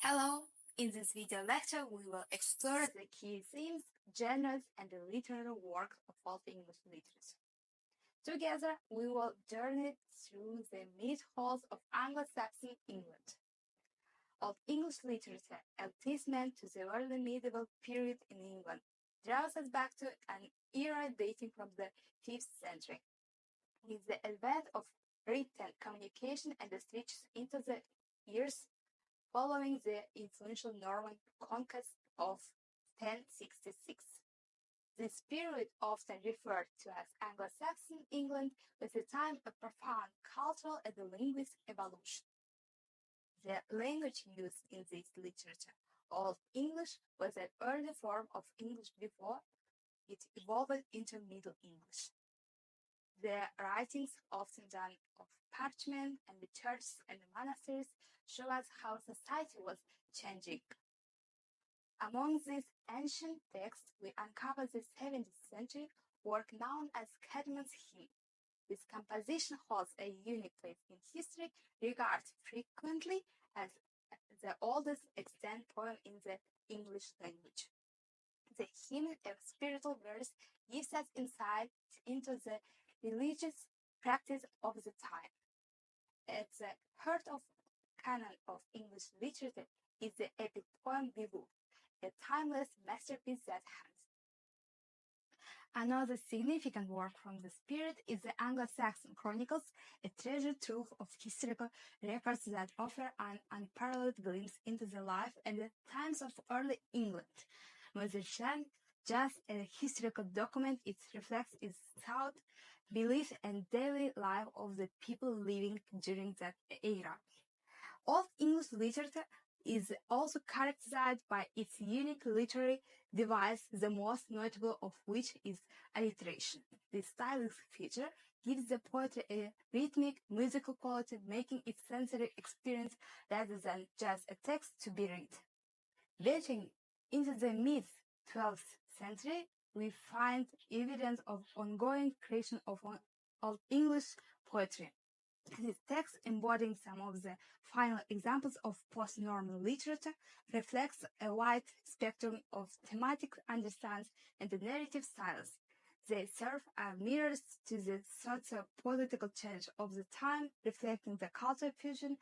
Hello! In this video lecture, we will explore the key themes, genres, and the literary works of Old English literature. Together, we will journey through the myth-halls of Anglo-Saxon England. Old English literature, a testament to the early medieval period in England, draws us back to an era dating from the 5th century. With the advent of written communication and the stretches into the years following the influential Norman conquest of 1066. This period, often referred to as Anglo-Saxon England, was a time of profound cultural and linguistic evolution. The language used in this literature, Old English, was an early form of English before it evolved into Middle English. The writings, often done of parchment, and the churches and the monasteries show us how society was changing. Among these ancient texts, we uncover the 17th century work known as Cadman's Hymn. This composition holds a unique place in history, regarded frequently as the oldest extant poem in the English language. The hymn, a spiritual verse, gives us insight into the religious practice of the time. At the heart of canon of English literature is the epic poem Beowulf, a timeless masterpiece that has. Another significant work from this period is the Anglo-Saxon Chronicles, a treasure trove of historical records that offer an unparalleled glimpse into the life and the times of early England. Rather than just a historical document, it reflects its thought, belief, and daily life of the people living during that era. Old English literature is also characterized by its unique literary device, the most notable of which is alliteration. This stylistic feature gives the poetry a rhythmic, musical quality, making it sensory experience rather than just a text to be read. Dating into the mid-12th century, we find evidence of ongoing creation of Old English poetry. This text, embodying some of the final examples of post-Norman literature, reflects a wide spectrum of thematic understands and the narrative styles. They serve as mirrors to the socio-political change of the time, reflecting the cultural fusion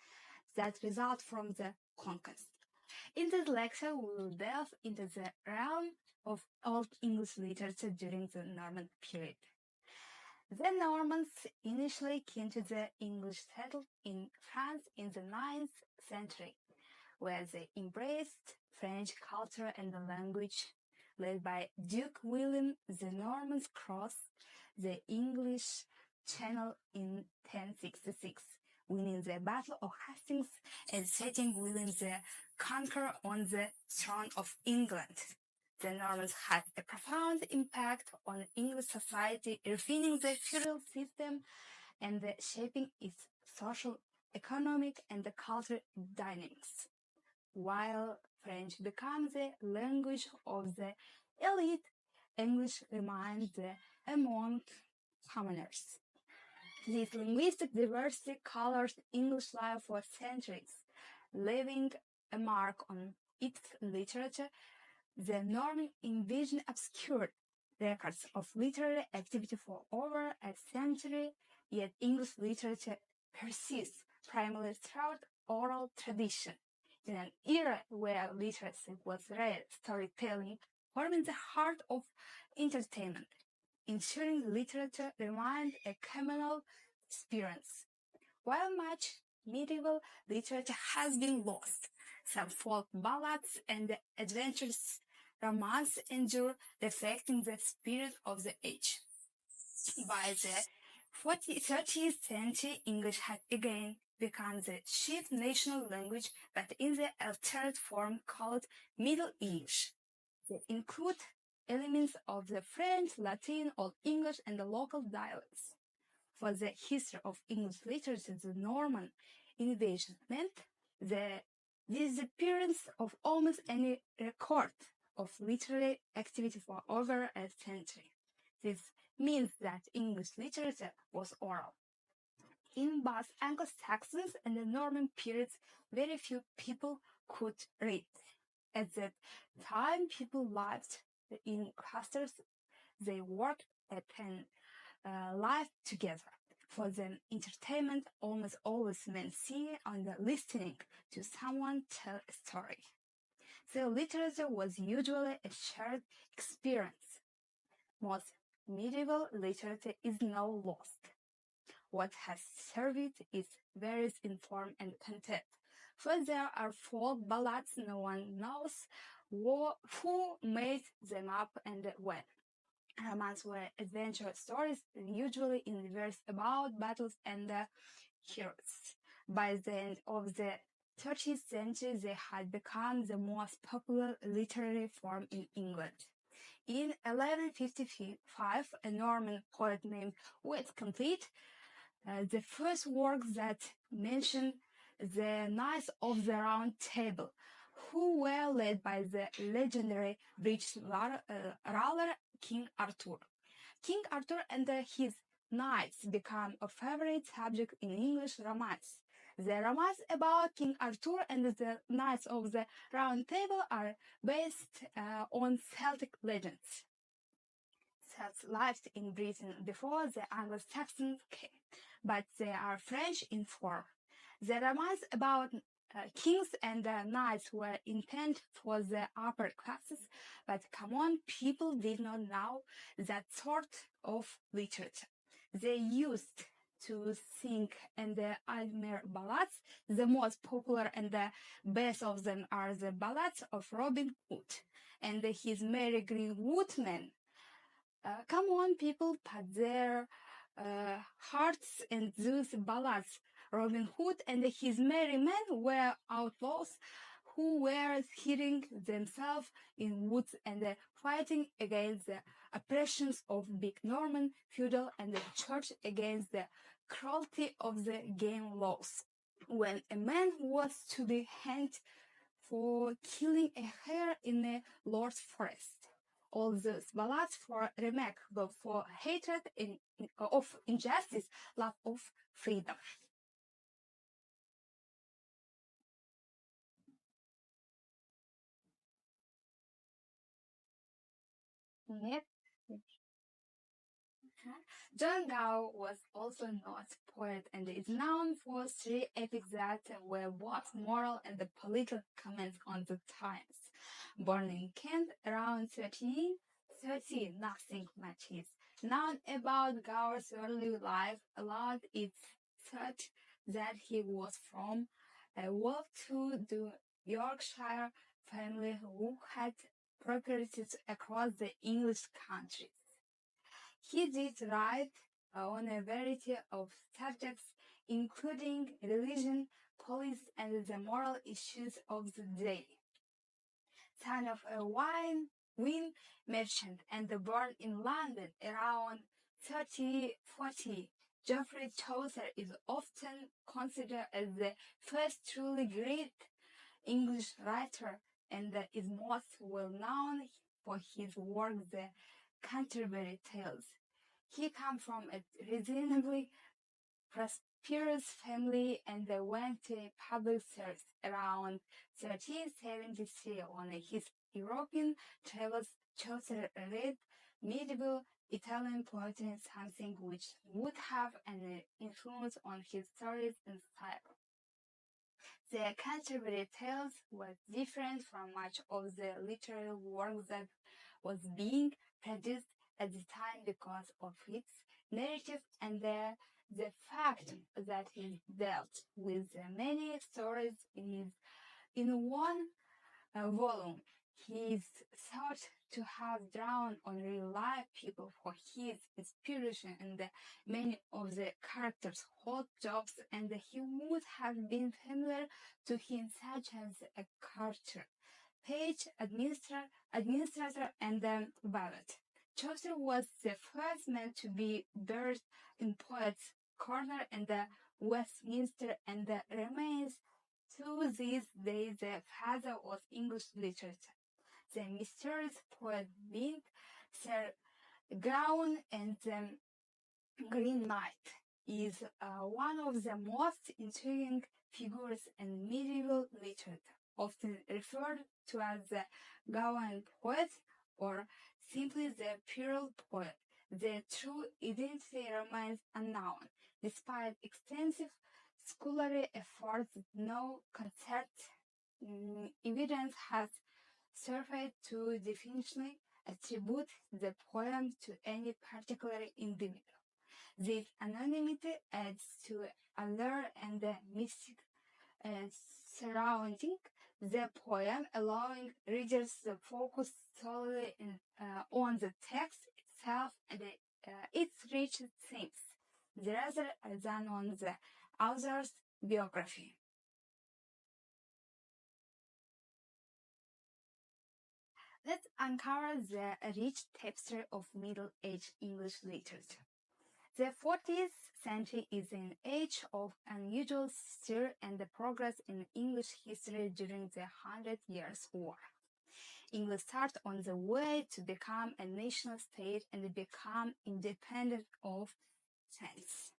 that result from the conquest. In this lecture, we will delve into the realm of Old English literature during the Norman period. The Normans initially came to the English settled in France in the 9th century, where they embraced French culture and the language. Led by Duke William, the Normans crossed the English Channel in 1066, winning the Battle of Hastings and setting William the Conqueror on the throne of England. The Normans had a profound impact on English society, refining the feudal system and shaping its social, economic, and cultural dynamics. While French became the language of the elite, English remained among commoners. This linguistic diversity colored English life for centuries, leaving a mark on its literature. The Norman invasion obscured records of literary activity for over a century, yet English literature persists primarily throughout oral tradition. In an era where literacy was rare, storytelling forming the heart of entertainment, ensuring literature remained a communal experience. While much medieval literature has been lost, some folk ballads and adventures romance endure, reflecting the spirit of the age. By the 30th century, English had again become the chief national language, but in the altered form called Middle English. They include elements of the French, Latin, Old English, and the local dialects. For the history of English literature, the Norman invasion meant the disappearance of almost any record of literary activity for over a century. This means that English literature was oral. In both Anglo-Saxons and the Norman periods, very few people could read. At that time, people lived in clusters. They worked and lived together. For them, entertainment almost always meant seeing and listening to someone tell a story. So literature was usually a shared experience. Most medieval literature is now lost. What has survived is varies in form and content. For there are folk ballads, no one knows who made them up and when. Romance were adventure stories, usually in verse about battles and heroes. By the end of the 13th century, they had become the most popular literary form in England. In 1155, a Norman poet named Whitcomb the first work that mentioned the Knights of the Round Table, who were led by the legendary British ruler King Arthur. King Arthur and his knights became a favorite subject in English romance. The romance about King Arthur and the Knights of the Round Table are based on Celtic legends. Celts lived in Britain before the Anglo-Saxons came, but they are French in form. The romance about kings and knights were intended for the upper classes, but common people did not know that sort of literature. They used to sing and admire ballads. The most popular and the best of them are the ballads of Robin Hood and his Merry Green Woodman. Come on, people, put their hearts in those ballads. Robin Hood and his merry men were outlaws who were hiding themselves in woods and fighting against the oppressions of big Norman feudal and the church against the cruelty of the game laws. When a man was to be hanged for killing a hare in a lord's forest, all those ballads for remarkable for hatred of injustice, love of freedom. Next. John Gow was also not a poet and is known for three epics that were both moral and political comments on the times. Born in Kent around 1330, nothing much is known about Gow's early life. Allowed it's thought that he was from a well-to-do Yorkshire family who had properties across the English country. He did write on a variety of subjects, including religion, police, and the moral issues of the day. Son of a wine merchant and born in London around 3040, Geoffrey Chaucer is often considered as the first truly great English writer and is most well known for his work, The Canterbury Tales. He came from a reasonably prosperous family and went to public service around 1373. On his European travels, Chaucer read medieval Italian poetry, something which would have an influence on his stories and style. The Canterbury Tales was different from much of the literary work that was being produced at the time because of its narrative and the fact that it dealt with many stories in one volume. He is thought to have drawn on real life people for his inspiration and many of the characters hold jobs and he would have been familiar to him such as a carter, page, administrator and valet. Chaucer was the first man to be buried in Poets' Corner and Westminster and remains to this day the father of English literature. The mysterious poet being Sir Gawain and the Green Knight is one of the most intriguing figures in medieval literature. often referred to as the Gawain poet or simply the plural poet. Their true identity remains unknown, despite extensive scholarly efforts. No concert evidence has surfaced to definitively attribute the poem to any particular individual. This anonymity adds to allure and the mystic uh, surrounding the poem, allowing readers to focus solely on the text itself and its rich themes, rather than on the author's biography. Let's uncover the rich tapestry of Middle Age English literature. The 14th century is an age of unusual stir and progress in English history during the Hundred Years' War. England started on the way to become a nation state and become independent of France.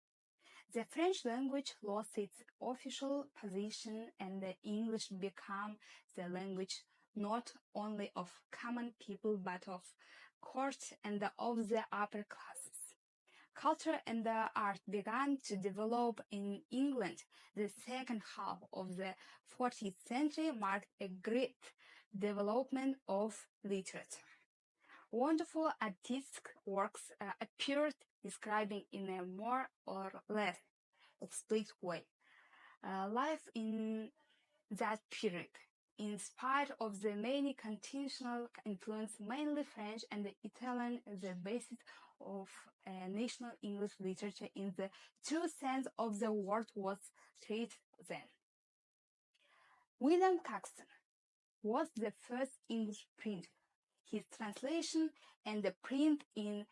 The French language lost its official position and the English became the language not only of common people but of court and of the upper classes. Culture and art began to develop in England. The second half of the 14th century marked a great development of literature. Wonderful artistic works appeared describing in a more or less explicit way life in that period. In spite of the many continental influence, mainly French and Italian, the basis of national English literature in the true sense of the word was created then. William Caxton was the first English printer. His translation and the print in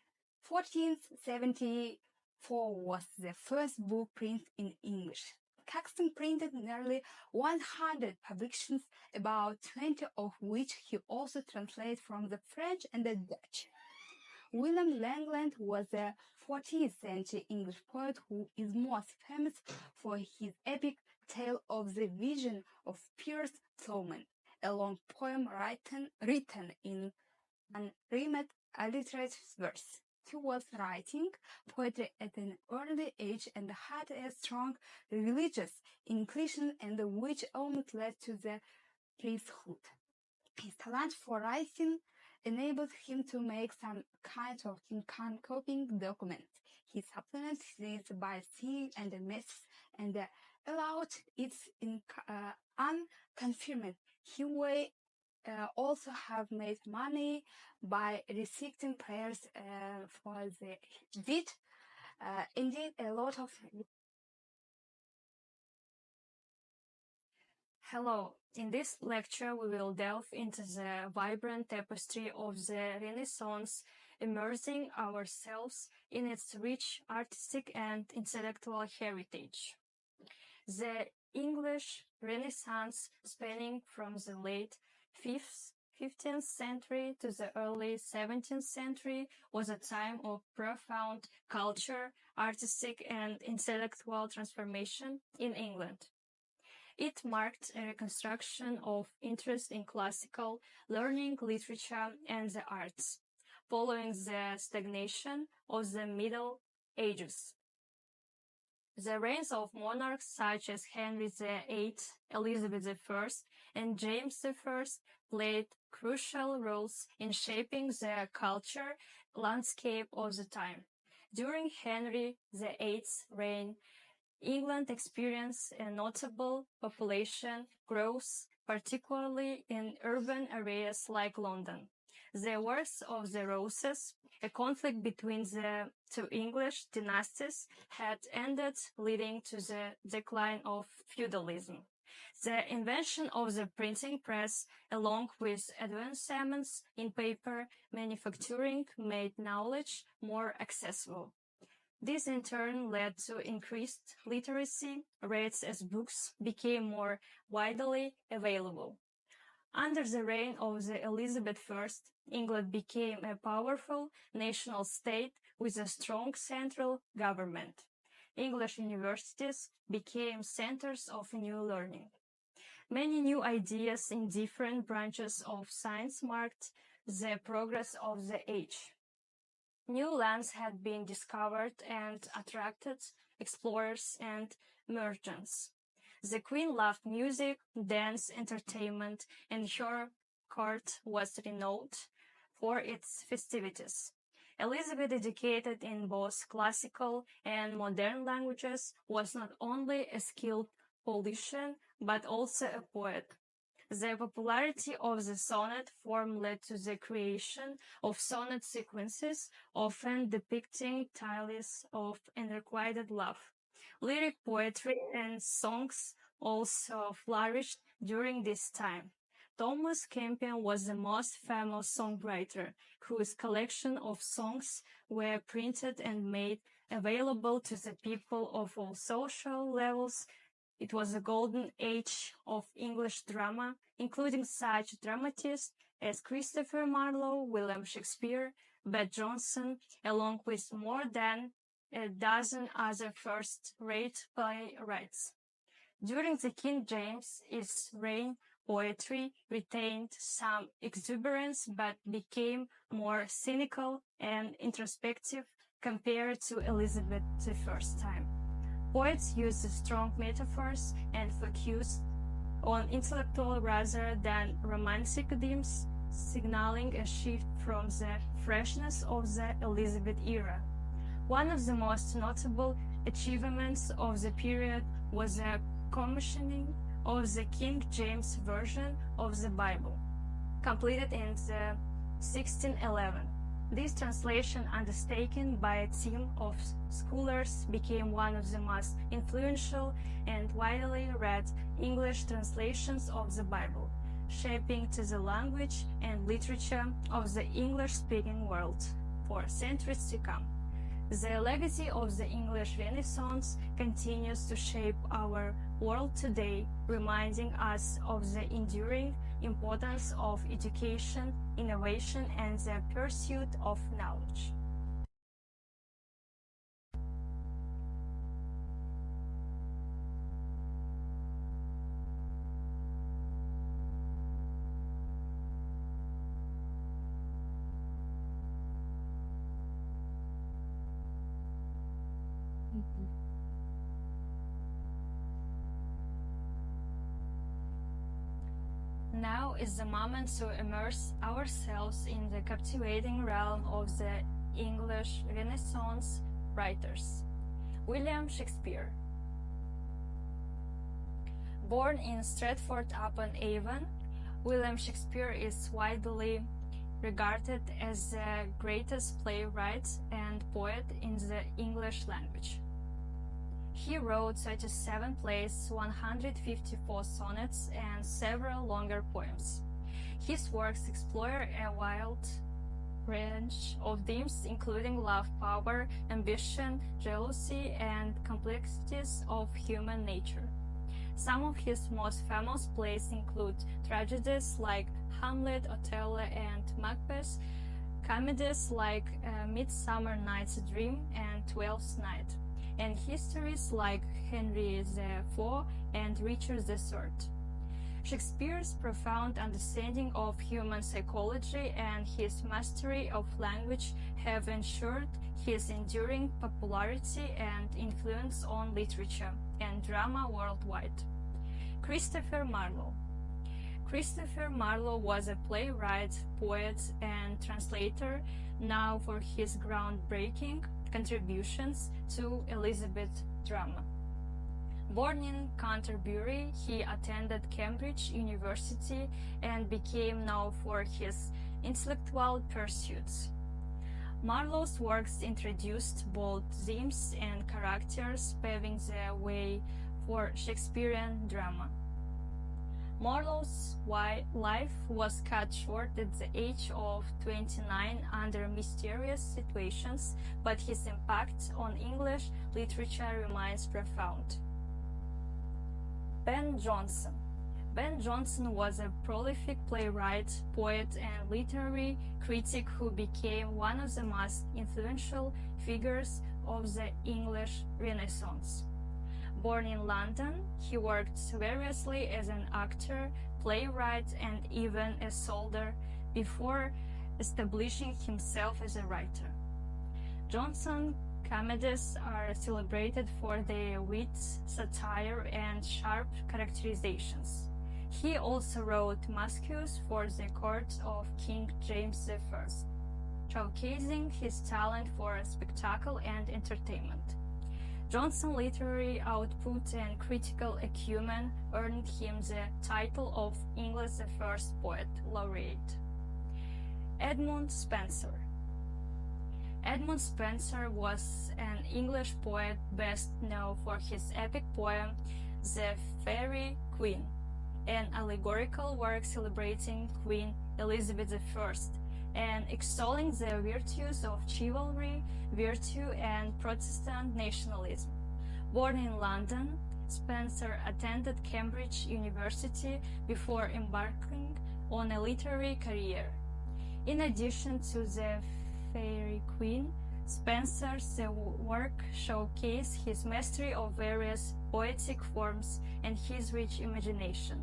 1474 was the first book printed in English. Caxton printed nearly 100 publications, about 20 of which he also translated from the French and the Dutch. William Langland was a 14th century English poet who is most famous for his epic Tale of the Vision of Piers Plowman, a long poem written in unrhymed alliterative verse. He was writing poetry at an early age and had a strong religious inclination, and which almost led to the priesthood. His talent for writing enabled him to make some kind of copying documents. He supplemented this by singing and mass and allowed its unconfirmed. He may also have made money by reciting prayers for the dead. Indeed, a lot of. Hello, in this lecture we will delve into the vibrant tapestry of the Renaissance, immersing ourselves in its rich artistic and intellectual heritage. The English Renaissance, spanning from the late 15th century to the early 17th century, was a time of profound culture, artistic and intellectual transformation in England. It marked a reconstruction of interest in classical learning, literature, and the arts, following the stagnation of the Middle Ages. The reigns of monarchs such as Henry VIII, Elizabeth I, and James I played crucial roles in shaping the culture landscape of the time. During Henry VIII's reign, England experienced a notable population growth, particularly in urban areas like London. The Wars of the Roses, a conflict between the two English dynasties, had ended, leading to the decline of feudalism. The invention of the printing press, along with advancements in paper manufacturing, made knowledge more accessible. This in turn led to increased literacy rates as books became more widely available. Under the reign of the Elizabeth I, England became a powerful national state with a strong central government. English universities became centers of new learning. Many new ideas in different branches of science marked the progress of the age. New lands had been discovered and attracted explorers and merchants. The queen loved music, dance, entertainment, and her court was renowned for its festivities. Elizabeth, educated in both classical and modern languages, was not only a skilled politician but also a poet. The popularity of the sonnet form led to the creation of sonnet sequences, often depicting tales of unrequited love. Lyric poetry and songs also flourished during this time. Thomas Campion was the most famous songwriter, whose collection of songs were printed and made available to the people of all social levels. It was a golden age of English drama, including such dramatists as Christopher Marlowe, William Shakespeare, Ben Jonson, along with more than a dozen other first-rate playwrights. During the King James's reign, poetry retained some exuberance but became more cynical and introspective compared to Elizabeth I's time. Poets used strong metaphors and focused on intellectual rather than romantic themes, signaling a shift from the freshness of the Elizabeth era. One of the most notable achievements of the period was the commissioning of the King James Version of the Bible, completed in 1611. This translation, undertaken by a team of scholars, became one of the most influential and widely read English translations of the Bible, shaping to the language and literature of the English-speaking world for centuries to come. The legacy of the English Renaissance continues to shape our world today, reminding us of the enduring importance of education, innovation, and the pursuit of knowledge. Now is the moment to immerse ourselves in the captivating realm of the English Renaissance writers. William Shakespeare. Born in Stratford-upon-Avon, William Shakespeare is widely regarded as the greatest playwright and poet in the English language. He wrote 37 plays, 154 sonnets, and several longer poems. His works explore a wide range of themes, including love, power, ambition, jealousy, and complexities of human nature. Some of his most famous plays include tragedies like Hamlet, Othello, and Macbeth, comedies like Midsummer Night's Dream and Twelfth Night, and histories like Henry IV and Richard III. Shakespeare's profound understanding of human psychology and his mastery of language have ensured his enduring popularity and influence on literature and drama worldwide. Christopher Marlowe. Christopher Marlowe was a playwright, poet, and translator known for his groundbreaking contributions to Elizabeth drama. Born in Canterbury, he attended Cambridge University and became known for his intellectual pursuits. Marlowe's works introduced bold themes and characters, paving the way for Shakespearean drama. Marlowe's life was cut short at the age of 29 under mysterious situations, but his impact on English literature remains profound. Ben Jonson. Ben Jonson was a prolific playwright, poet, and literary critic who became one of the most influential figures of the English Renaissance. Born in London, he worked variously as an actor, playwright, and even a soldier before establishing himself as a writer. Johnson's comedies are celebrated for their wit, satire, and sharp characterizations. He also wrote masques for the court of King James I, showcasing his talent for spectacle and entertainment. Johnson's literary output and critical acumen earned him the title of England's first poet laureate. Edmund Spenser. Edmund Spenser was an English poet best known for his epic poem, The Faerie Queene, an allegorical work celebrating Queen Elizabeth I and extolling the virtues of chivalry, virtue, and Protestant nationalism. Born in London, Spenser attended Cambridge University before embarking on a literary career. In addition to The Faerie Queene, Spenser's work showcased his mastery of various poetic forms and his rich imagination.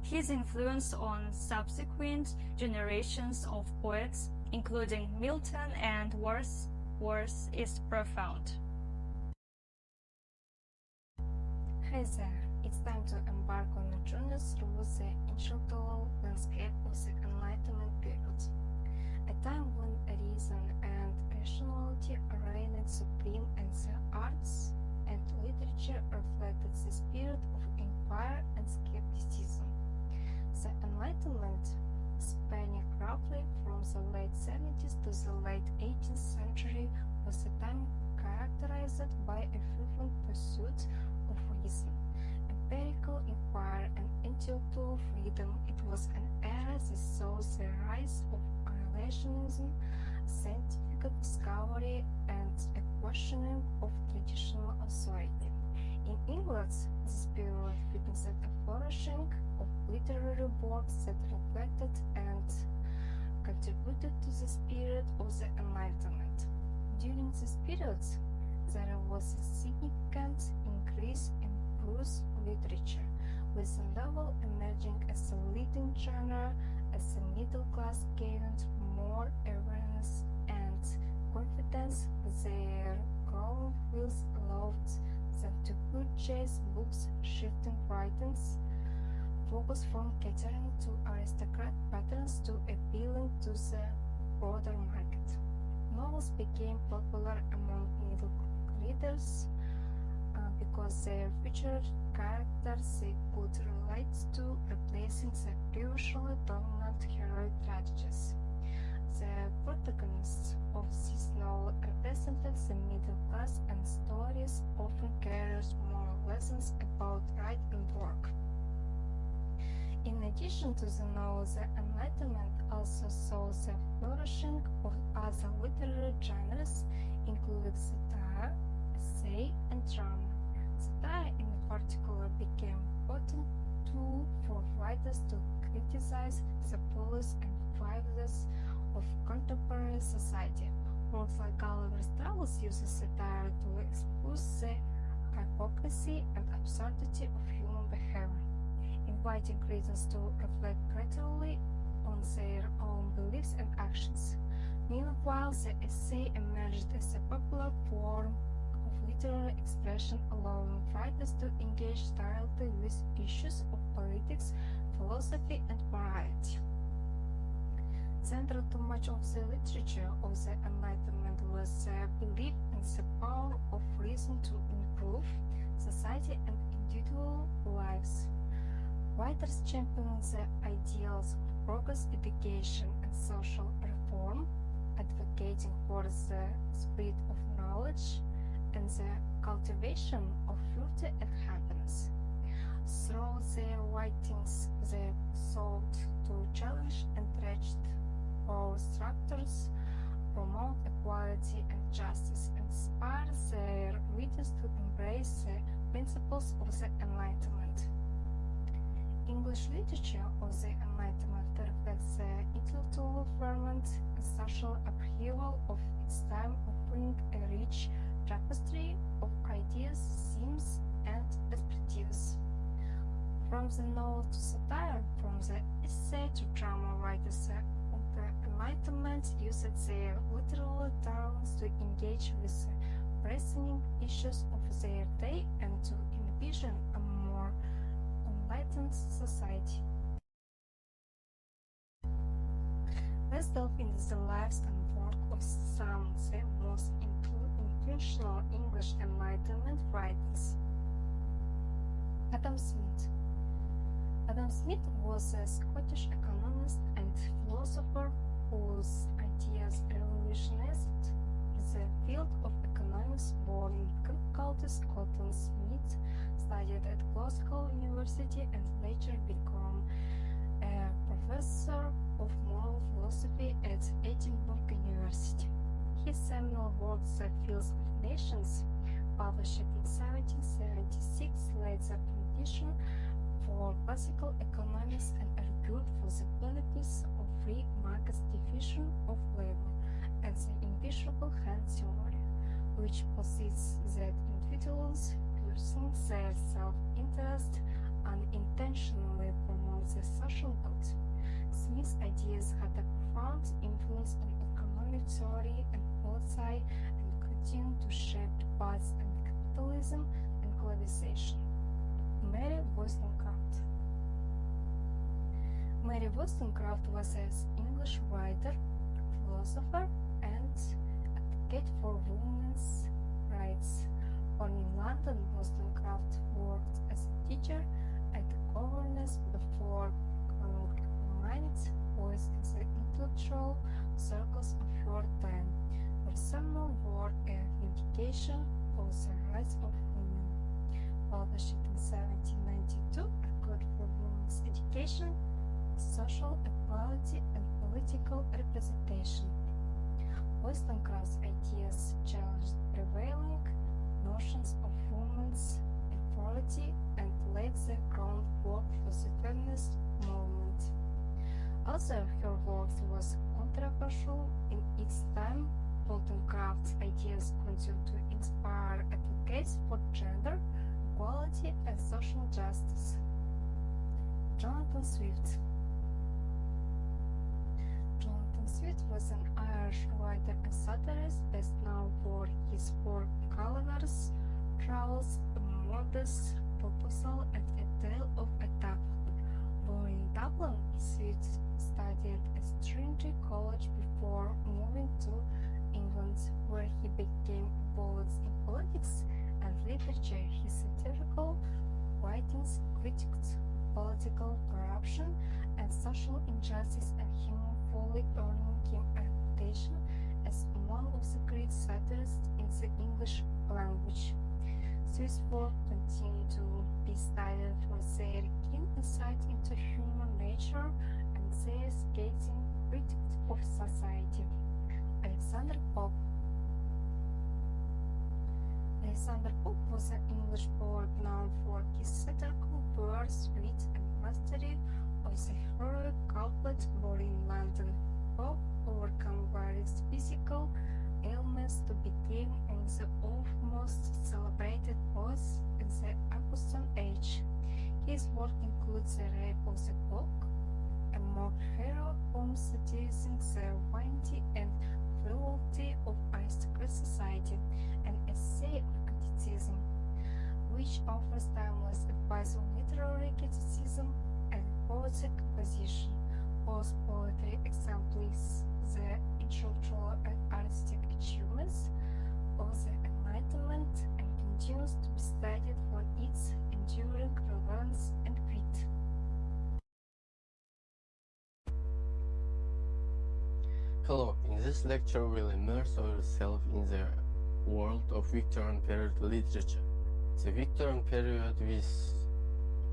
His influence on subsequent generations of poets, including Milton and Wordsworth, is profound. Hi there, it's time to embark on a journey through the intellectual landscape of the Enlightenment period, a time when reason and rationality reigned supreme and the arts and literature reflected the spirit of inquiry and skepticism. The Enlightenment, spanning roughly from the late 70s to the late 18th century, was a time characterized by a fervent pursuit of reason, empirical inquiry, and intellectual freedom. It was an era that saw the rise of rationalism, scientific discovery, and a questioning of traditional authority. In England, this period witnessed a flourishing of literary works that reflected and contributed to the spirit of the Enlightenment. During this period, there was a significant increase in prose literature, with the novel emerging as a leading genre as the middle class gained more awareness and confidence. Their growing wills allowed them to purchase books, shifting writings focus from catering to aristocrat patterns to appealing to the broader market. Novels became popular among middle readers because they featured characters they could relate to, replacing the previously dominant heroic tragedies. The protagonists of this novel represented the middle class, and stories often carried moral lessons about right and work. In addition to the novel, the Enlightenment also saw the flourishing of other literary genres, including satire, essay, and drama. Satire, in particular, became a potent tool for writers to criticize the policies and vices of contemporary society. Works like Gulliver's Travels uses satire to expose the hypocrisy and absurdity of human behavior, inviting readers to reflect critically on their own beliefs and actions. Meanwhile, the essay emerged as a popular form of literary expression, allowing writers to engage directly with issues of politics, philosophy, and morality. Central to much of the literature of the Enlightenment was the belief in the power of reason to improve society and individual lives. Writers championed the ideals of progress, education, and social reform, advocating for the spread of knowledge and the cultivation of virtue and happiness. Through their writings, they sought to challenge entrenched power structures, promote equality and justice, and inspire their readers to embrace the principles of the Enlightenment. English literature of the Enlightenment reflects the intellectual ferment and social upheaval of its time, offering a rich tapestry of ideas, themes, and perspectives. From the novel to satire, from the essay to drama, writers of the Enlightenment used their literary talents to engage with the pressing issues of their day and to envision a more enlightened society. Let's delve into the lives and work of some of the most influential English Enlightenment writers. Adam Smith. Adam Smith was a Scottish economist and philosopher whose ideas revolutionized the field of economics. Born in Kirkcaldy, Scotland, Smith studied at Glasgow University and later became a professor of moral philosophy at Edinburgh University. His seminal work, The Fields of Nations, published in 1776, laid the foundation for classical economics and argued for the benefits of free market division of labor and the invisible hand theory, which posits that individuals pursuing their self-interest unintentionally promote the social good. Smith's ideas had a profound influence on economic theory and policy and continue to shape debates on capitalism and globalization. Mary Wollstonecraft. Mary Wollstonecraft was an English writer, philosopher, and advocate for women's rights. Born in London, Wollstonecraft worked as a teacher and a governess before prominent voice in the intellectual circles of her time. Her seminal work, A Vindication of the Rights of Women, published in 1792, argued for women's education, social equality, and political representation. Wollstonecraft's ideas challenged prevailing notions of women's equality and laid the groundwork for the feminist movement. Although her work was controversial in its time, Wollstonecraft's ideas continue to inspire advocates for gender equality and social justice. Jonathan Swift. Jonathan Swift was an Irish writer and satirist best known for his work Gulliver's Travels, A Modest Proposal, and A Tale of a Tavern. Born in Dublin, Swift studied at Trinity College before moving to England, where he became involved in politics and literature. His satirical writings critiqued political corruption and social injustice and human folly, earning him a reputation as one of the great satirists in the English language. Swift's work continued to be studied for their keen insight into human nature and their scathing critique of society. Alexander Pope. Alexander Pope was an English poet known for his satirical verse, wit, and mastery of the heroic couplet. Born in London, Pope overcame various physical ailments to become one of the most celebrated poets in the Augustan age. His work includes The Rape of the Clock, a mock heroic poem satirizing the vanity and frivolity of aristocratic society, an essay of criticism, which offers timeless advice on literary criticism and poetic composition. Both poetry exemplifies the intellectual and artistic achievements of the Enlightenment and continues to be studied for its enduring relevance and wit. Hello, in this lecture we'll immerse ourselves in the world of Victorian period literature. The Victorian period,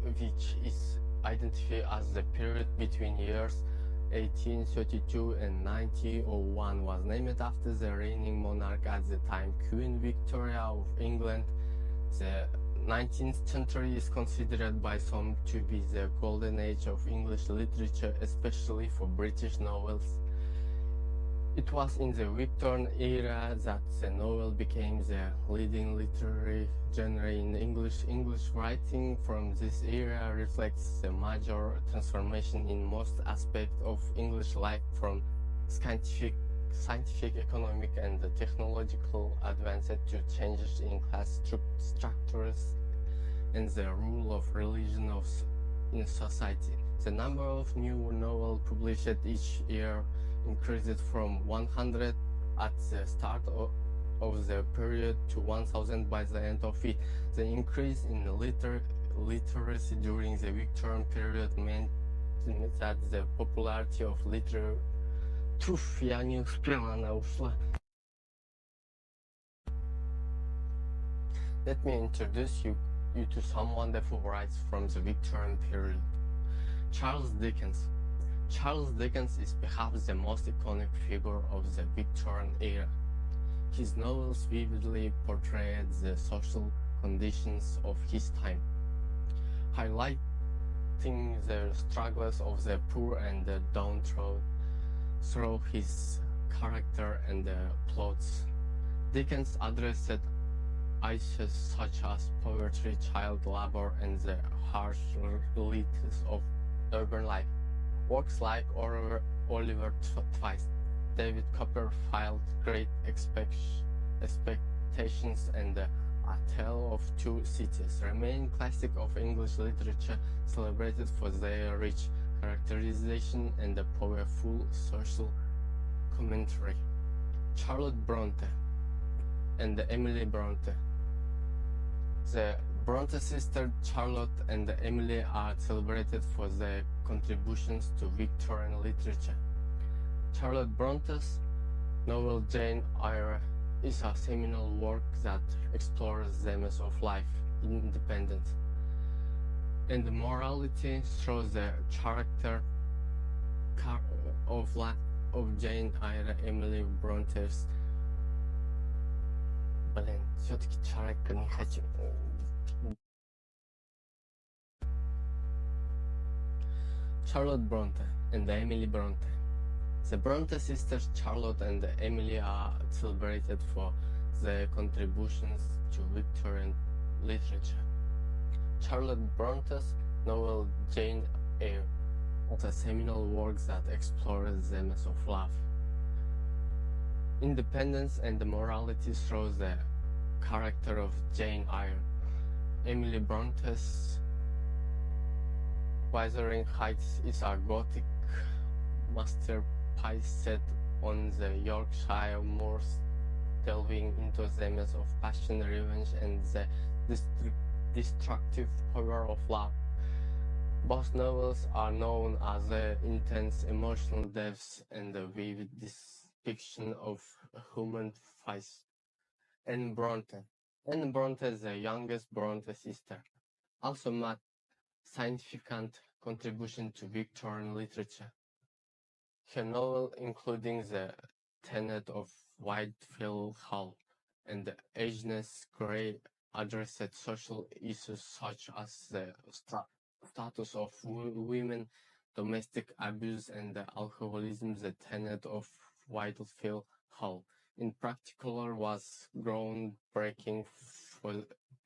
which is identified as the period between years 1832 and 1901, was named after the reigning monarch at the time, Queen Victoria of England. The 19th century is considered by some to be the golden age of English literature, especially for British novels. It was in the Victorian era that the novel became the leading literary genre in English. English writing from this era reflects the major transformation in most aspects of English life, from scientific, economic, and technological advances to changes in class structures and the rule of religion in society. The number of new novels published each year increased from 100 at the start of the period to 1,000 by the end of it. The increase in literacy during the Victorian period meant that the popularity of literature... Туф, я не успела, она ушла. Let me introduce you to some wonderful writers from the Victorian period. Charles Dickens. Charles Dickens is perhaps the most iconic figure of the Victorian era. His novels vividly portrayed the social conditions of his time, highlighting the struggles of the poor and the downtrodden through his character and plots. Dickens addressed issues such as poverty, child labor, and the harsh realities of urban life. Works like Oliver Twist, David Copperfield, Great Expectations, and A Tale of Two Cities remain classics of English literature, celebrated for their rich characterization and a powerful social commentary. Charlotte Bronte and Emily Bronte. The Bronte sisters Charlotte and Emily are celebrated for their contributions to Victorian literature. Charlotte Bronte's novel Jane Eyre is a seminal work that explores themes of life, independence, and morality through the character of Jane Eyre. Emily Bronte's... Блин, все-таки character не хочу. Charlotte Bronte and Emily Bronte. The Bronte sisters Charlotte and Emily are celebrated for their contributions to Victorian literature. Charlotte Bronte's novel Jane Eyre is a seminal work that explores themes of love, independence, and morality through the character of Jane Eyre. Emily Bronte's Wuthering Heights is a Gothic masterpiece set on the Yorkshire moors, delving into themes of passion, revenge, and the destructive power of love. Both novels are known as intense emotional depths and a vivid depiction of human vice. Anne Bronte. Anne Bronte, the youngest Bronte sister, also made significant contribution to Victorian literature. Her novel, including The Tenet of Whitefield Hall and Agnes Grey, addressed social issues such as the status of women, domestic abuse, and alcoholism. The Tenet of Whitefield Hall, in particular, was groundbreaking for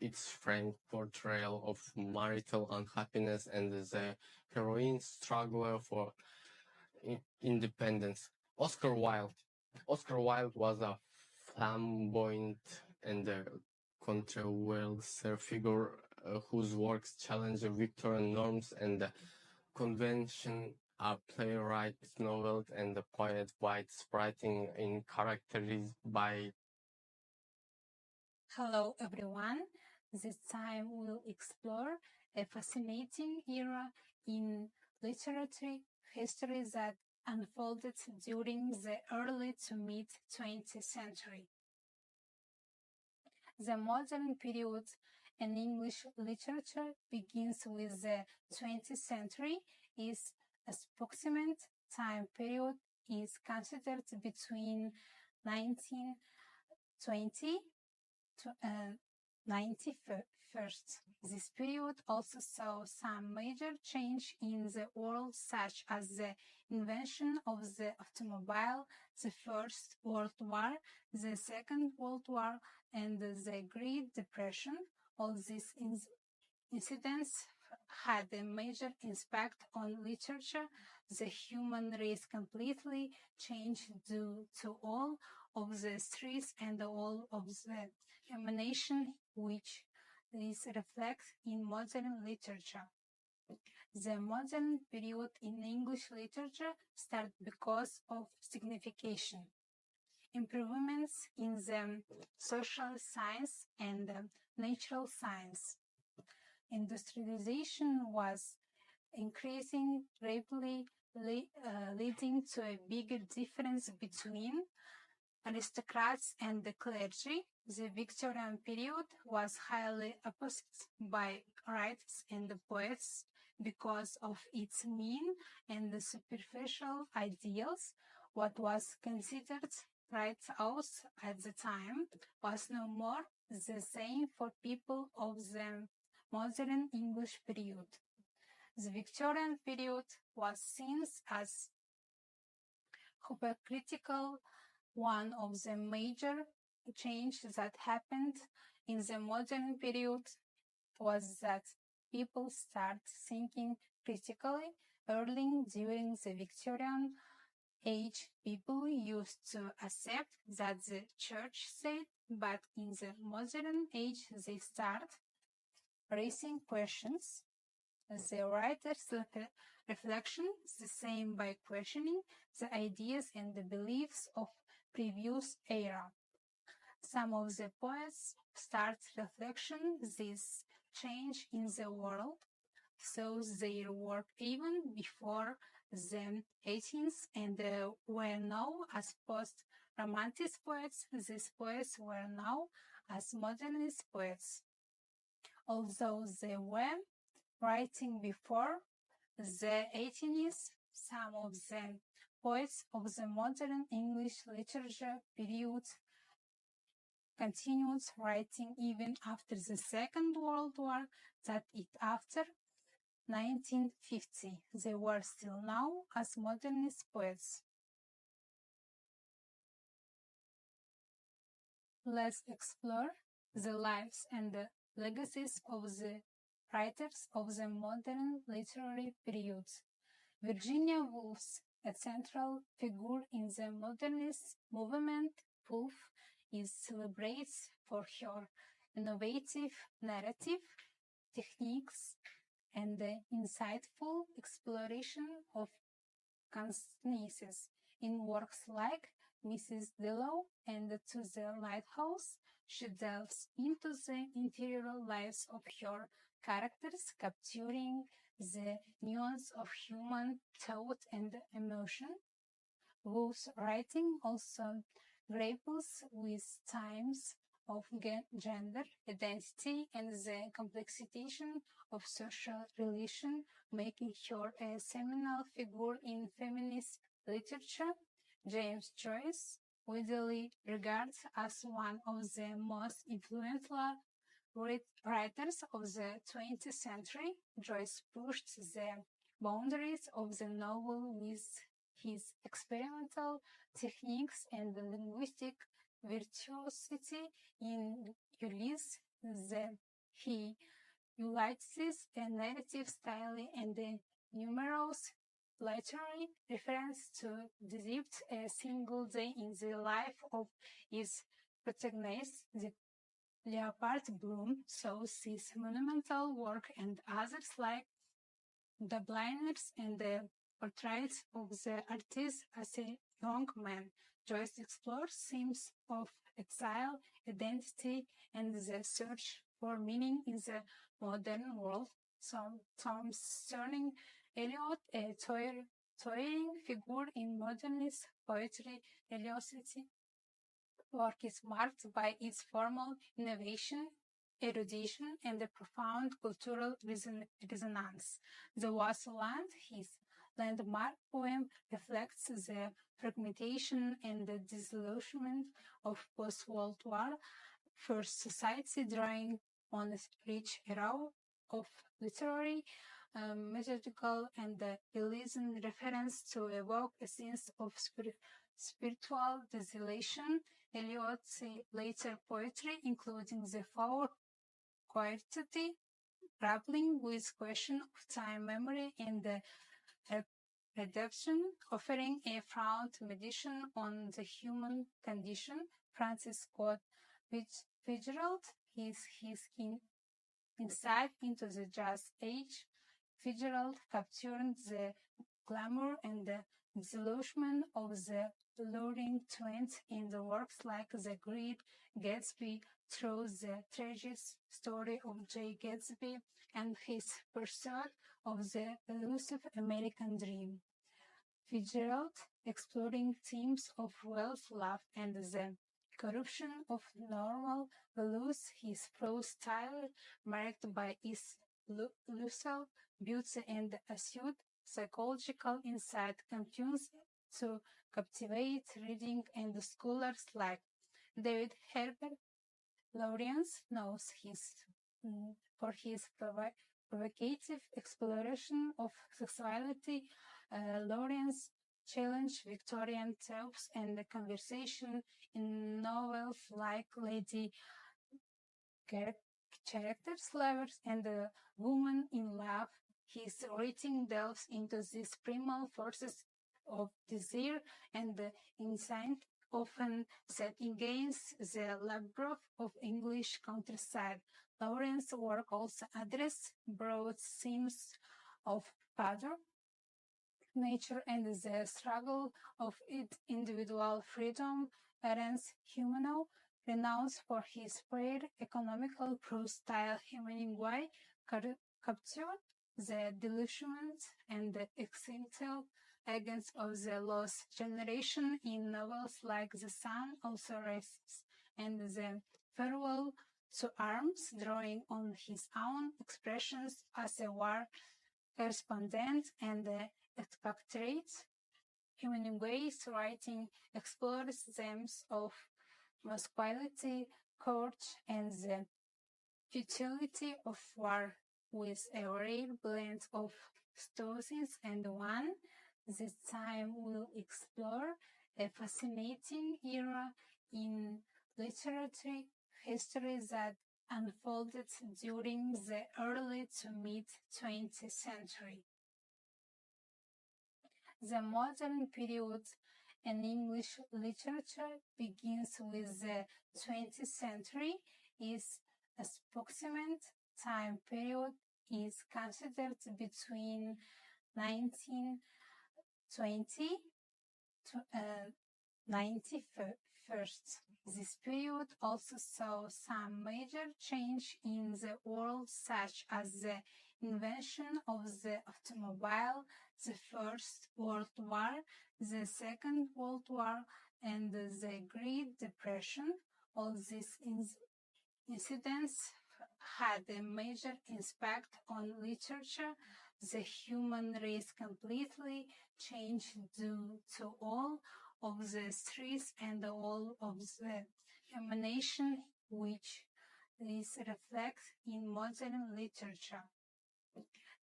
its frank portrayal of marital unhappiness and the heroine's struggle for independence. Oscar Wilde. Oscar Wilde was a flamboyant and controversial figure whose works challenged Victorian norms and convention. A playwright, novelist, and poet, Wilde's writing is characterized by... Hello everyone. This time we'll explore a fascinating era in literary history that unfolded during the early to mid 20th century. The modern period in English literature begins with the 20th century. Its approximate time period is considered between 1920 to 91st. This period also saw some major change in the world, such as the invention of the automobile, the First World War, the Second World War, and the Great Depression. All these incidents had a major impact on literature. The human race completely changed due to all of the stress and all of the emanation which is reflected in modern literature. The modern period in English literature started because of signification. Improvements in the social science and natural science. Industrialization was increasing rapidly, leading to a bigger difference between aristocrats and the clergy. The Victorian period was highly opposed by writers and poets because of its mean and superficial ideals. What was considered right out at the time was no more the same for people of the modern English period. The Victorian period was seen as hypocritical. One of the major changes that happened in the modern period was that people start thinking critically. Early during the Victorian age, people used to accept that the church said, but in the modern age, they start raising questions. The writer's reflection is the same by questioning the ideas and the beliefs of previous era. Some of the poets start reflection this change in the world, so their work even before the 18th and were known as post-romantic poets. These poets were known as modernist poets. Although they were writing before the 18th, some of the poets of the modern English literature period continued writing even after the Second World War, that it after 1950. They were still known as modernist poets. Let's explore the lives and the legacies of the writers of the modern literary period. Virginia Woolf, a central figure in the modernist movement, Woolf is celebrated for her innovative narrative techniques and the insightful exploration of consciousness in works like Mrs. Dillow and To the Lighthouse. She delves into the interior lives of her characters, capturing the nuance of human thought and emotion. Woolf's writing also grapples with themes of gender identity and the complexity of social relation, making her a seminal figure in feminist literature. James Joyce, widely regarded as one of the most influential writers of the 20th century, Joyce pushed the boundaries of the novel with his experimental techniques and linguistic virtuosity in Ulysses. He utilizes a narrative style and numerous literary reference to depict a single day in the life of his protagonist. The Leopard Bloom shows his monumental work and others like The Blinders and the portraits of the artist as a young man. Joyce explores themes of exile, identity, and the search for meaning in the modern world. Sometimes turning Eliot a toying figure in modernist poetry. Eliot's work is marked by its formal innovation, erudition, and a profound cultural resonance. The Wasteland, his landmark poem, reflects the fragmentation and the disillusionment of post-World War First society, drawing on a rich era of literary metaphysical and realism reference to evoke a sense of spiritual desolation. Eliot's later poetry, including the four quality, grappling with question of time, memory, and the redemption, offering a profound meditation on the human condition. Francis Scott Fitzgerald is his insight into the jazz age. Fitzgerald captured the glamour and the disillusionment of the luring twenties in the works like The Great Gatsby through the tragic story of Jay Gatsby and his pursuit of the elusive American dream. Fitzgerald, exploring themes of wealth, love, and the corruption of normal values, his prose style, marked by its lucile beauty and astute psychological insight, continues to captivate reading, and scholars like David Herbert Lawrence knows for his provocative exploration of sexuality. Lawrence challenged Victorian tropes and the conversation in novels like Lady Characters, Lovers, and The Woman in Love. His writing delves into these primal forces of desire and the instinct, often set against the labyrinth of English countryside. Lawrence's work also addresses broad themes of power, nature, and the struggle of individual freedom. Ernest Hemingway, renowned for his rare economical prose style, Hemingway captured the delusionment and the existential agents of the lost generation in novels like The Sun Also Rises and The Farewell to Arms, drawing on his own expressions as a war correspondent and expatriate. Hemingway's writing explores themes of masculinity, courage, and the futility of war with a rare blend of stoicism and one. This time will explore a fascinating era in literary history that unfolded during the early to mid-20th century. The modern period in English literature begins with the 20th century. Its approximate time period is considered between 1920 to 91st. This period also saw some major change in the world, such as the invention of the automobile, the First World War, the Second World War, and the Great Depression. All these incidents had a major impact on literature. The human race completely changed due to all of the stress and all of the emanation which this reflects in modern literature.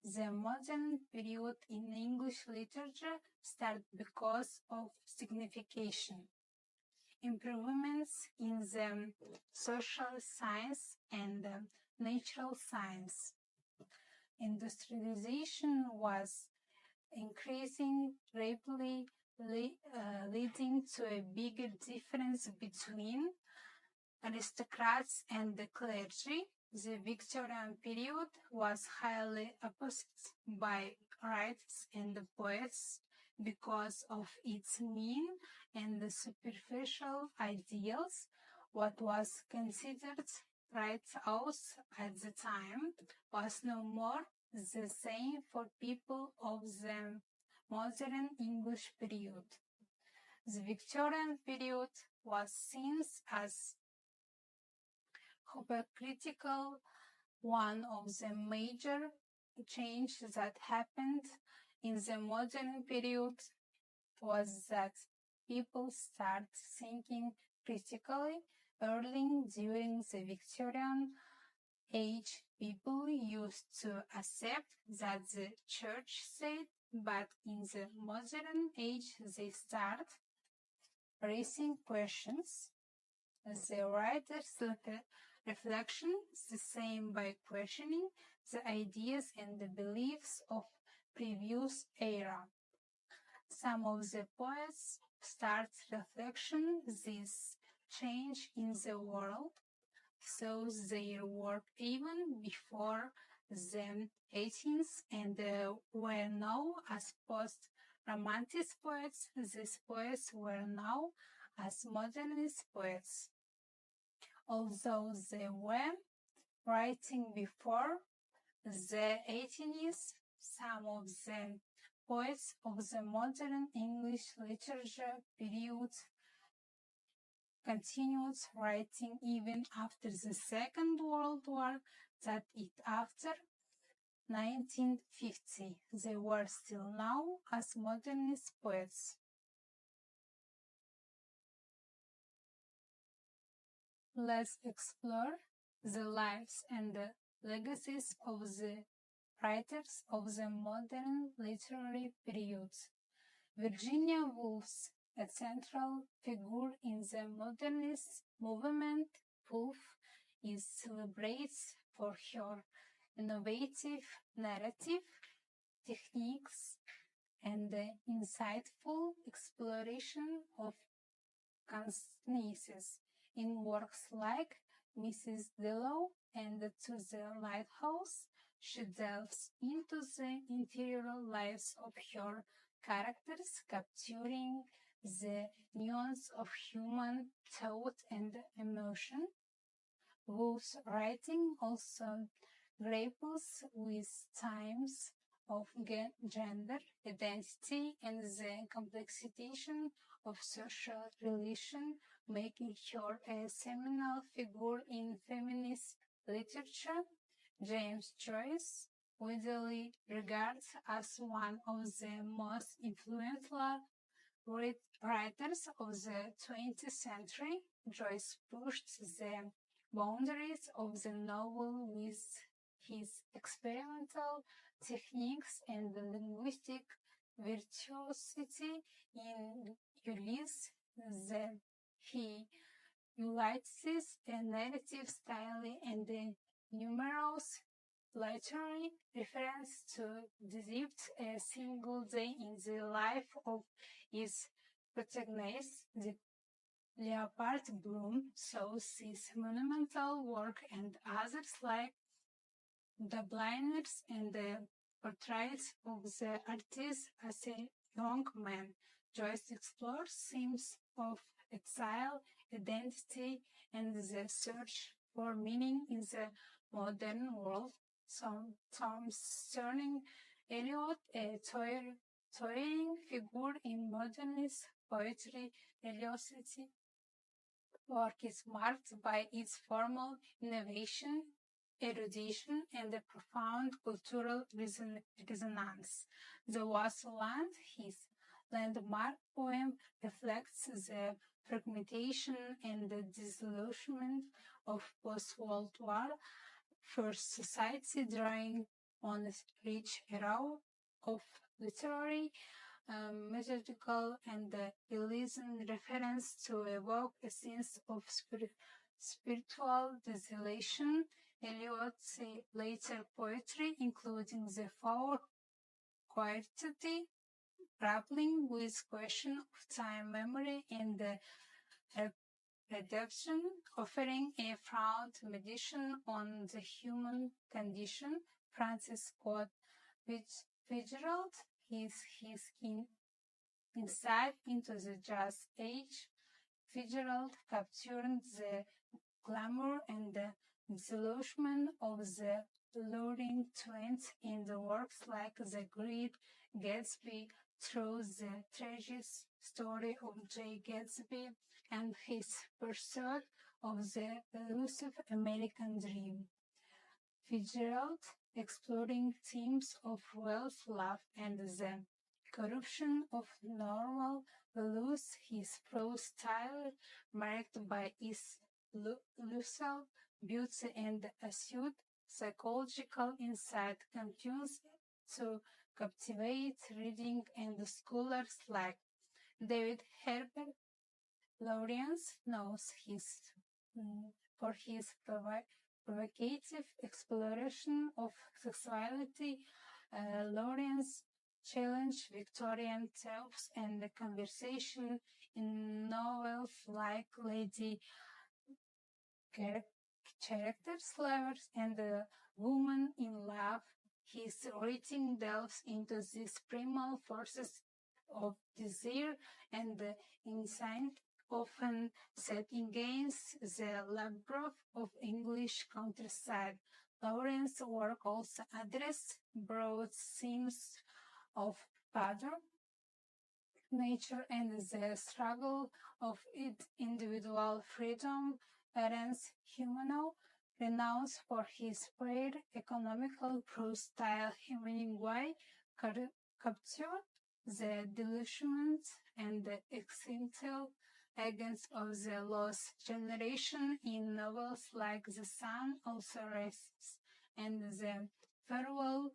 The modern period in English literature started because of signification. Improvements in the social science and natural science. Industrialization was increasing rapidly, leading to a bigger difference between aristocrats and the clergy. The Victorian period was highly opposed by writers and poets because of its mean and superficial ideals. What was considered right out at the time was no more the same for people of the modern English period. The Victorian period was seen as hypocritical. One of the major changes that happened in the modern period was that people start thinking critically. Early during the Victorian age people used to accept that the church said, but in the modern age they start raising questions. The writer's reflection is the same by questioning the ideas and the beliefs of previous era. Some of the poets start reflection this change in the world, so their work even before the 18th and were known as post-romantic poets. These poets were known as modernist poets. Although they were writing before the 18th, some of the poets of the modern English literature period continued writing even after the Second World War, that it after 1950. They were still known as modernist poets. Let's explore the lives and the legacies of the writers of the modern literary period. Virginia Woolf, a central figure in the modernist movement, Woolf is celebrated for her innovative narrative techniques and the insightful exploration of consciousness in works like Mrs. Dillow and To the Lighthouse. She delves into the interior lives of her characters, capturing the nuance of human thought and emotion. Woolf's writing also grapples with themes of gender identity and the complexation of social relations, making her a seminal figure in feminist literature. James Joyce, widely regarded as one of the most influential writers of the 20th century, Joyce pushed the boundaries of the novel with his experimental techniques and linguistic virtuosity in Ulysses. He utilizes a narrative style and the numerous literary reference to depict a single day in the life of his protagonist. The Leopard Bloom shows his monumental work and others like The Blinders and the portraits of the artist as a young man. Joyce explores themes of exile, identity, and the search for meaning in the modern world. Sometimes turning Eliot a towering figure in modernist poetry. Eliot's work is marked by its formal innovation, erudition, and a profound cultural resonance. The Wasteland, his landmark poem, reflects the fragmentation and the disillusionment of post-World War First society, drawing on a rich array of literary, methodological, and realism reference to evoke a sense of spiritual desolation. Eliot's later poetry, including the Four Quartet, grappling with question of time, memory, and the reduction, offering a profound meditation on the human condition. Francis Scott Fitzgerald is his insight into the jazz age. Fitzgerald captured the glamour and the disillusionment of the luring twenties in the works like The Great Gatsby through the tragic story of J. Gatsby and his pursuit of the elusive American dream. Fitzgerald, exploring themes of wealth, love, and the corruption of normal values, his prose style marked by its lucile beauty and acute psychological insight continues to captivate reading, and scholars like David Herbert Lawrence knows for his provocative exploration of sexuality. Lawrence challenged Victorian tropes and the conversation in novels like Lady Characters, Lovers, and The Woman in Love. His writing delves into these primal forces of desire and the instinct, often set against the labyrinth of English countryside. Lawrence's work also addressed broad themes of power, nature, and the struggle of individual freedom. Ernst Humano, renowned for his fair economical prose style, Hemingway captured the delusions and the existential agents of the lost generation in novels like The Sun Also Rises and The Farewell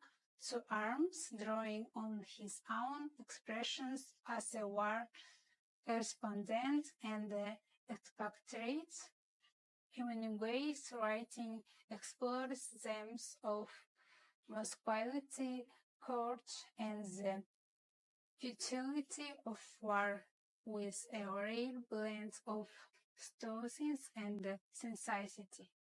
to Arms, drawing on his own expressions as a war correspondent and expatriate. Hemingway's writing explores themes of masculinity, courage, and the futility of war with a rare blend of stoicism and sincerity.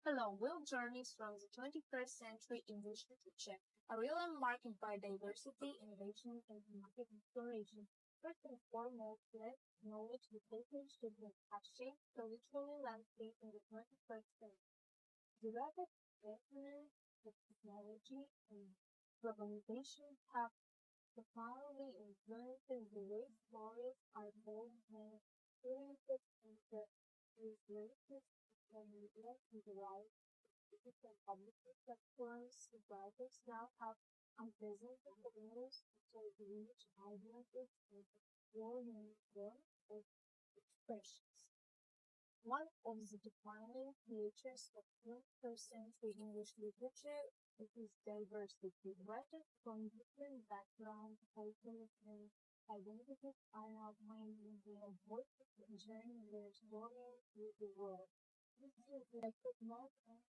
Hello, Will Journeys from the 21st Century English Literature, a realm marked by diversity, innovation, and dramatic exploration. First and foremost, let's acknowledge the literature that have shaped the literary landscape in the 21st century. The rapid development of technology and globalization have profoundly influenced the way stories are told and experiences in the races and less individualized digital publishing platforms. Writers now have unprecedented windows to reach audiences and explore new forms of expressions. One of the defining features of 21st century English literature is its diversity. Writers from different backgrounds, cultures, and identities are now finding their voices and sharing their stories with the world. This is reflected not only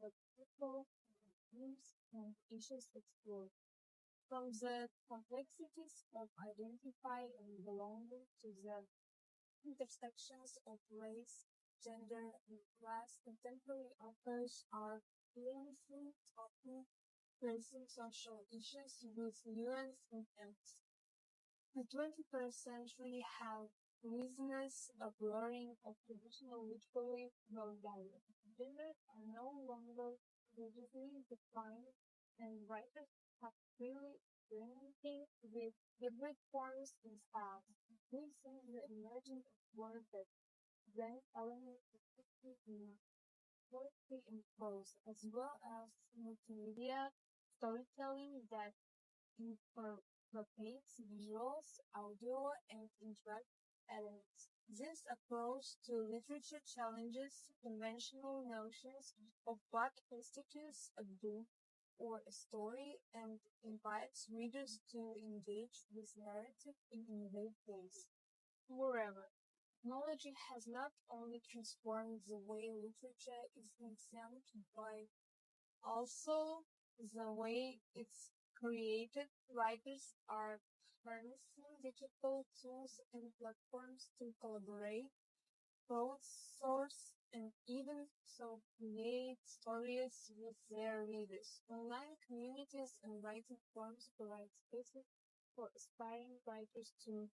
but people, themes, and issues explored. From the complexities of identify and belonging to the intersections of race, gender, and class, contemporary authors are fluently talking facing social issues with nuance and empathy. The 21st century has witnessed a blurring of traditional literary boundaries. Genders are no longer rigidly defined, and writers have freely experimenting with hybrid forms and styles. We've seen the emergence of work that blend elements of fiction and poetry and prose, as well as multimedia storytelling that incorporates visuals, audio, and interactive elements. This approach to literature challenges conventional notions of what constitutes a book or a story and invites readers to engage with narrative in innovative ways. Moreover, technology has not only transformed the way literature is consumed, but also the way it's created. Writers are harnessing digital tools and platforms to collaborate, crowdsource, and even so create stories with their readers. Online communities and writing forums provide spaces for aspiring writers to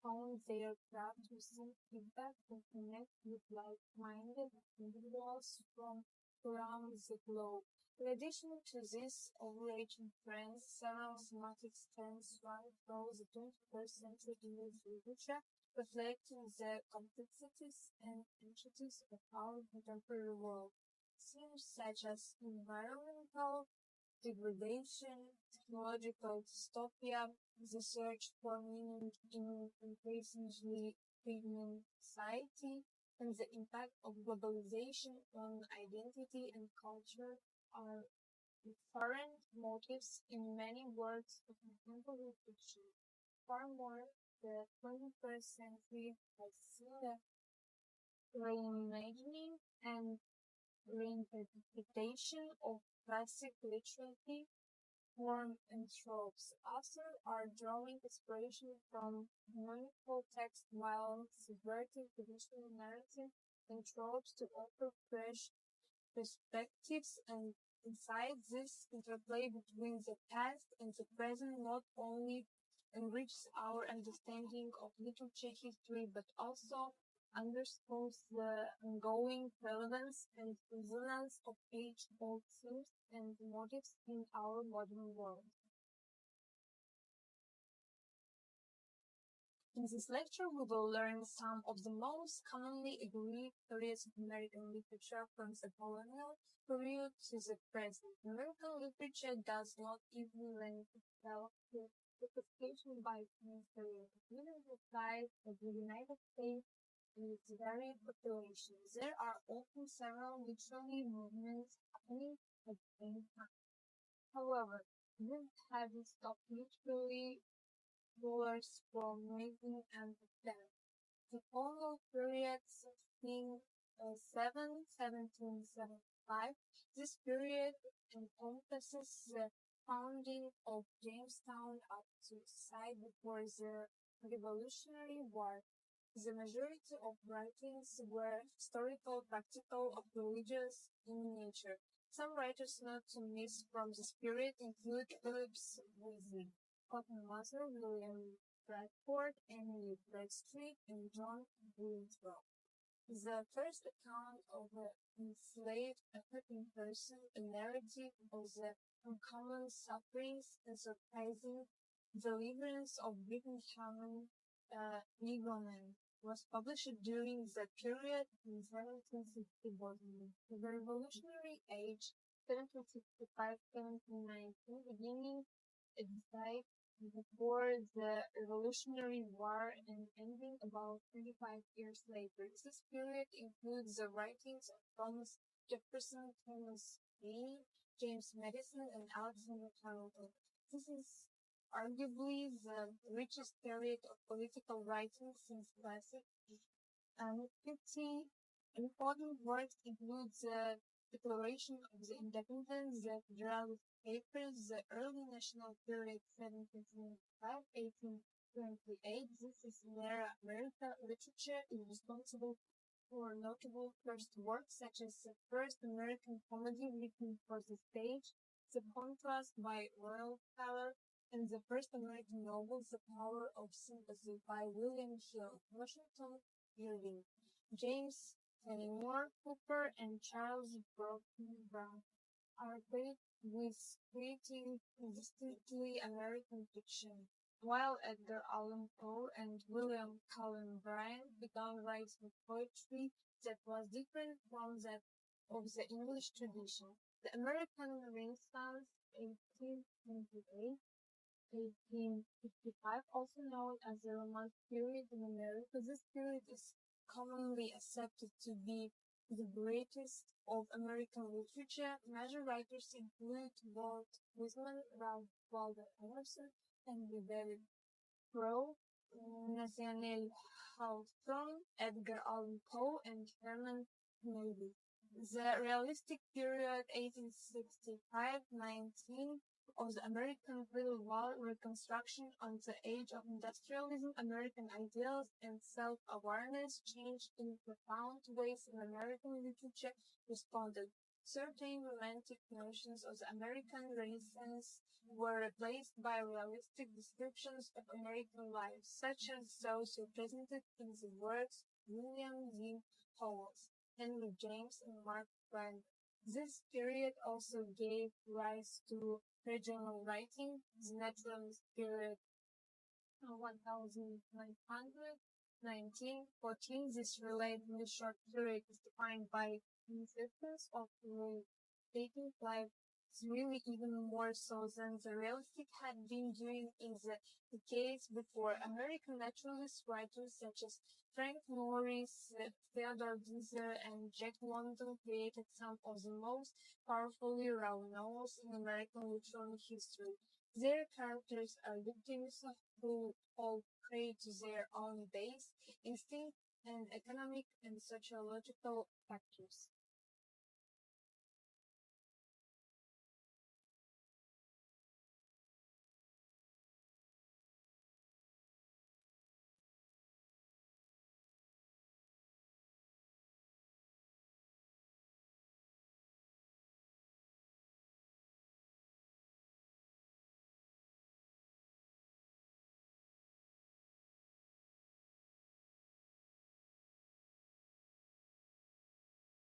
hone their craft, receive feedback, and connect with like-minded individuals from around the globe. In addition to these overarching trends, several thematic strands run through the 21st century English literature, reflecting the complexities and intricacies of our contemporary world. Themes such as environmental degradation, technological dystopia, the search for meaning in increasingly premium society, and the impact of globalization on identity and culture are foreign motives in many works of contemporary fiction. Far more, the 21st century has seen a reimagining and reinterpretation of classic literature form and tropes. Authors are drawing inspiration from canonical text while subverting traditional narrative and tropes to offer fresh perspectives and insights. This interplay between the past and the present not only enriches our understanding of literature history but also underscores the ongoing relevance and resonance of age-old themes and motifs in our modern world. In this lecture, we will learn some of the most commonly agreed periods of American literature from the colonial period to the present. American literature does not even lend itself to classification by time period. Given the size of the United States and its varied population, there are often several literary movements happening at the same time. However, this hasn't stopped literary rulers from making and them. The colonial period 1775, this period encompasses the founding of Jamestown up to side before the Revolutionary War. The majority of writings were historical, practical, or religious in nature. Some writers not to miss from this period include Phillips Wesley, Cotton Mather, William Bradford, Emily Bradstreet, and John Winthrop. The first account of an enslaved African person, a narrative of the uncommon sufferings and surprising deliverance of Brigham Young Eagleman, was published during the period in 1761. The Revolutionary Age, 1765-1719, beginning exactly before the Revolutionary War and ending about 25 years later. This period includes the writings of Thomas Jefferson, Thomas Paine, James Madison, and Alexander Hamilton. This is arguably the richest period of political writing since classic. 50 important works include the Declaration of the Independence, the Federalist Papers, the early national period 1775-1828. This is where American literature is responsible for notable first works such as the first American comedy written for the stage, The Contrast by Royal Color, and the first American novel, The Power of Sympathy by William Hill, Washington Irving, James Fenimore Cooper, and Charles Broughton Brown are credited with creating distinctly American fiction, while Edgar Allan Poe and William Cullen Bryant began writing poetry that was different from that of the English tradition. The American Renaissance, 1828 1855, also known as the Romantic period in America. This period is commonly accepted to be the greatest of American literature. Major writers include Walt Whitman, Ralph Waldo Emerson, Henry David Thoreau, Nathaniel Hawthorne, Edgar Allan Poe, and Herman Melville. The realistic period 1865-19 of the American Civil War, Reconstruction on the age of industrialism, American ideals and self-awareness changed in profound ways in American literature responded. Certain romantic notions of the American Renaissance were replaced by realistic descriptions of American life, such as those represented in the works of William Dean Howells, Henry James, and Mark Twain. This period also gave rise to regional writing, the naturalist period 1914. This relatively short period is defined by insistence of relating life It's really even more so than the realistic had been doing in the decades before. American naturalist writers such as Frank Norris, Theodore Dreiser, and Jack London created some of the most powerfully raw novels in American literary history. Their characters are victims who fall prey to their own base instinct and economic and sociological factors.